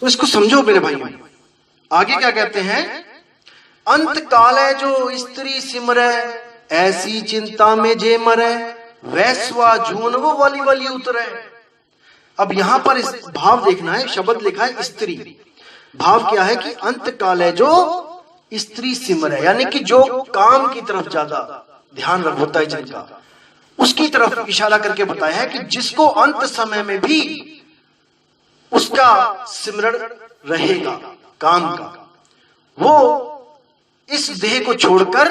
तो इसको समझो मेरे भाई। आगे क्या कहते हैं, अंत काल है जो स्त्री सिमरे, ऐसी चिंता में जे मरे, वैश्वा जून वो वली वली उतरे। अब यहां पर इस भाव देखना है, शब्द लिखा है स्त्री, भाव क्या है कि अंत काल है जो स्त्री सिमरे, यानी कि जो काम की तरफ ज्यादा ध्यान होता है जिनका, उसकी तरफ इशारा करके बताया है कि जिसको अंत समय में भी उसका सिमरण रहेगा काम का, वो इस देह को छोड़कर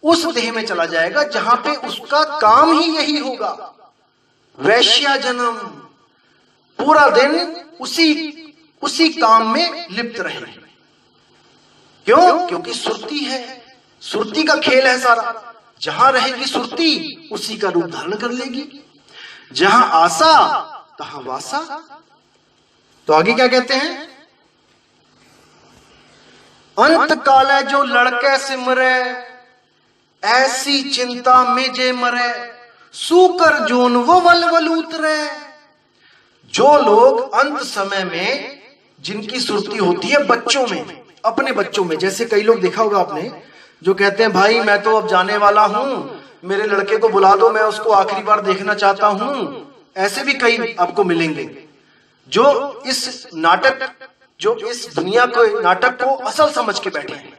उस देह में चला जाएगा जहां पे उसका काम ही यही होगा, वैश्या जन्म, पूरा दिन उसी काम में लिप्त रहे। क्यों? क्योंकि सुरती है, सुरती का खेल है सारा, जहां रहेगी सुरती उसी का रूप धारण कर लेगी, जहां आशा तहां वासा। तो आगे क्या कहते हैं, अंत काल है जो लड़के सिमरे, ऐसी चिंता में जे मरे, सूकर जोन वो वल उतरे। जो लोग अंत समय में जिनकी सुरती होती है बच्चों में, अपने बच्चों में, जैसे कई लोग देखा होगा आपने जो कहते हैं भाई मैं तो अब जाने वाला हूं, मेरे लड़के को बुला दो, मैं उसको आखिरी बार देखना चाहता हूं। ऐसे भी कई आपको मिलेंगे जो इस नाटक, जो इस दुनिया को, नाटक को असल समझ के बैठे हैं।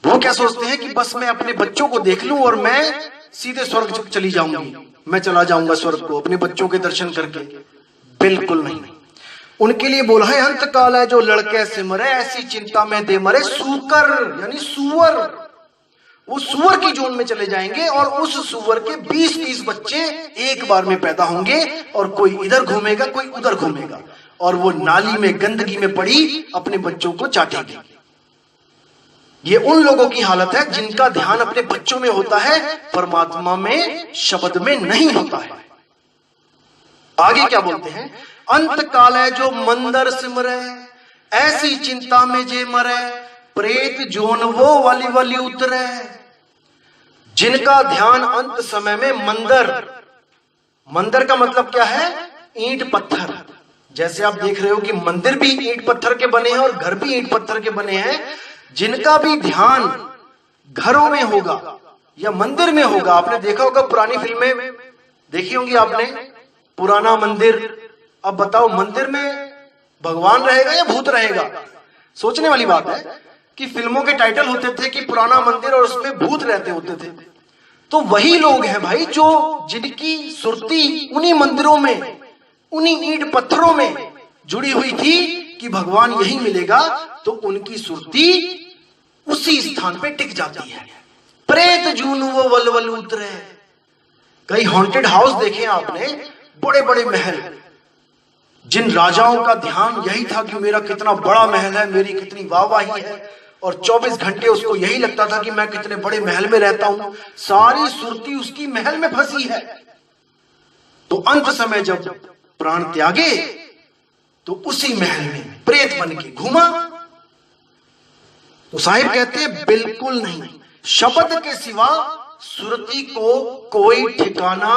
वो क्या सोचते हैं कि बस मैं अपने बच्चों को देख लूं और मैं सीधे स्वर्ग चली जाऊंगी, मैं चला जाऊंगा स्वर्ग को अपने बच्चों के दर्शन करके। बिल्कुल नहीं, उनके लिए बोला है अंत काल है जो लड़के सिमरे, ऐसी चिंता में दे मरे, सूकर यानी सुअर, वो सुअर की जोन में चले जाएंगे और उस सुअर के 20-30 बच्चे एक बार में पैदा होंगे और कोई इधर घूमेगा कोई उधर घूमेगा और वो नाली में गंदगी में पड़ी अपने बच्चों को चाटेगी। ये उन लोगों की हालत है जिनका ध्यान अपने बच्चों में होता है, परमात्मा में, शब्द में नहीं होता है। आगे क्या बोलते हैं, अंत काल है जो मंदर सिमरे, ऐसी चिंता में जे मरे, प्रेत जोन वो वाली वाली उतरे। जिनका ध्यान अंत समय में मंदर, मंदिर का मतलब क्या है, ईंट पत्थर। जैसे आप देख रहे हो कि मंदिर भी ईंट पत्थर के बने हैं और घर भी ईंट पत्थर के बने हैं। जिनका भी ध्यान घरों में होगा या मंदिर में होगा, आपने देखा होगा पुरानी फिल्में देखी होंगी आपने, पुराना मंदिर। अब बताओ मंदिर में भगवान रहेगा या भूत रहेगा? सोचने वाली बात है कि फिल्मों के टाइटल होते थे कि पुराना मंदिर और उसमें भूत रहते होते थे। तो वही लोग हैं भाई जो, जिनकी सुरती उन्हीं मंदिरों में, उन्हीं ईंट पत्थरों में जुड़ी हुई थी कि भगवान यही मिलेगा, तो उनकी सुरती उसी स्थान पे टिक जाती है। प्रेत जूनू वो वल उतरे। कई हॉन्टेड हाउस देखे आपने, बड़े बड़े महल, जिन राजाओं का ध्यान यही था कि मेरा कितना बड़ा महल है, मेरी कितनी वाहवाही है, और 24 घंटे उसको यही लगता था कि मैं कितने बड़े महल में रहता हूं, सारी सुरती उसकी महल में फंसी है। तो अंत समय जब प्राण त्यागे तो उसी महल में प्रेत बन के घूमा। तो साहिब कहते हैं बिल्कुल नहीं, शब्द के सिवा सुरती को कोई ठिकाना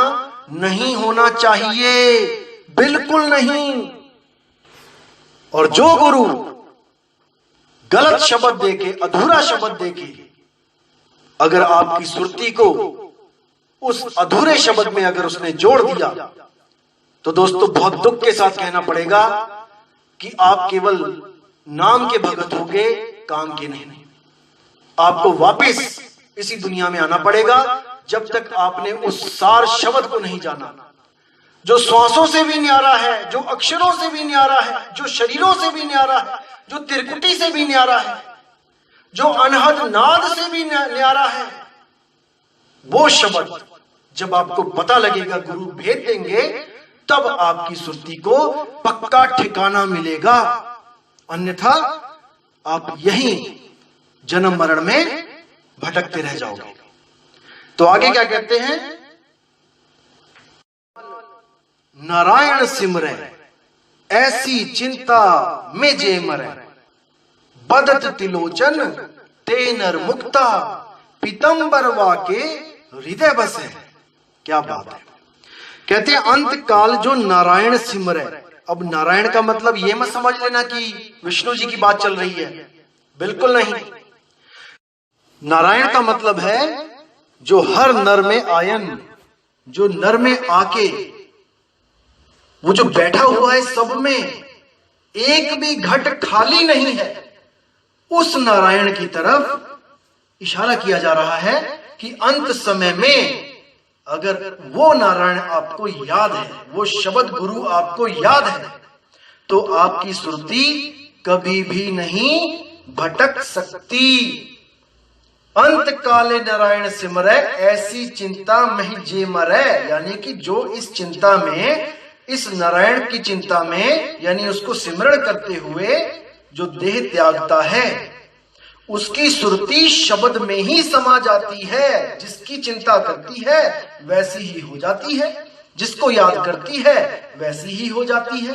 नहीं होना चाहिए, बिल्कुल नहीं। और जो गुरु गलत शब्द देके, अधूरा शब्द देके अगर आपकी सुरती को उस अधूरे शब्द में अगर उसने जोड़ दिया, तो दोस्तों बहुत दुख के साथ कहना पड़ेगा कि आप केवल नाम के भगत होगे, काम के नहीं। आपको वापस इसी दुनिया में आना पड़ेगा जब तक आपने उस सार शब्द को नहीं जाना, जो श्वासों से भी न्यारा है, जो अक्षरों से भी न्यारा है, जो शरीरों से भी न्यारा है, जो त्रिकुटी से भी न्यारा है, जो अनहद नाद से भी न्यारा है। वो शब्द जब आपको पता लगेगा, गुरु भेद देंगे, तब आपकी सुरती को पक्का ठिकाना मिलेगा। अन्यथा आप यहीं जन्म मरण में भटकते रह जाओगे। तो आगे क्या कहते हैं, नारायण सिमरे, ऐसी चिंता में जे मरे, बदत तिलोचन ते नर मुक्ता, पीतंबर वाके हृदय बसे। क्या बात है। कहते हैं अंत काल जो नारायण सिमरे, अब नारायण का मतलब ये मत समझ लेना कि विष्णु जी की बात चल रही है, बिल्कुल नहीं। नारायण का मतलब है जो हर नर में आयन, जो नर में आके वो जो बैठा हुआ है सब में, एक भी घट खाली नहीं है, उस नारायण की तरफ इशारा किया जा रहा है कि अंत समय में अगर वो नारायण आपको याद है, वो शब्द गुरु आपको याद है, तो आपकी सुरती कभी भी नहीं भटक सकती। अंत काले नारायण सिमरै, ऐसी चिंता महि जे मरै, यानी कि जो इस चिंता में, इस नारायण की चिंता में, यानी उसको सिमरण करते हुए जो देह त्यागता है, उसकी सुरती शब्द में ही समा जाती है। जिसकी चिंता करती है वैसी ही हो जाती है, जिसको याद करती है वैसी ही हो जाती है।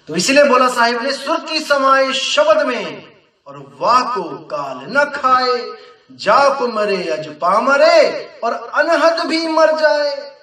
तो इसलिए बोला साहिब ने, सुरती समाए शब्द में और वाह को काल न खाए, जाप मरे अज पामरे और अनहद भी मर जाए।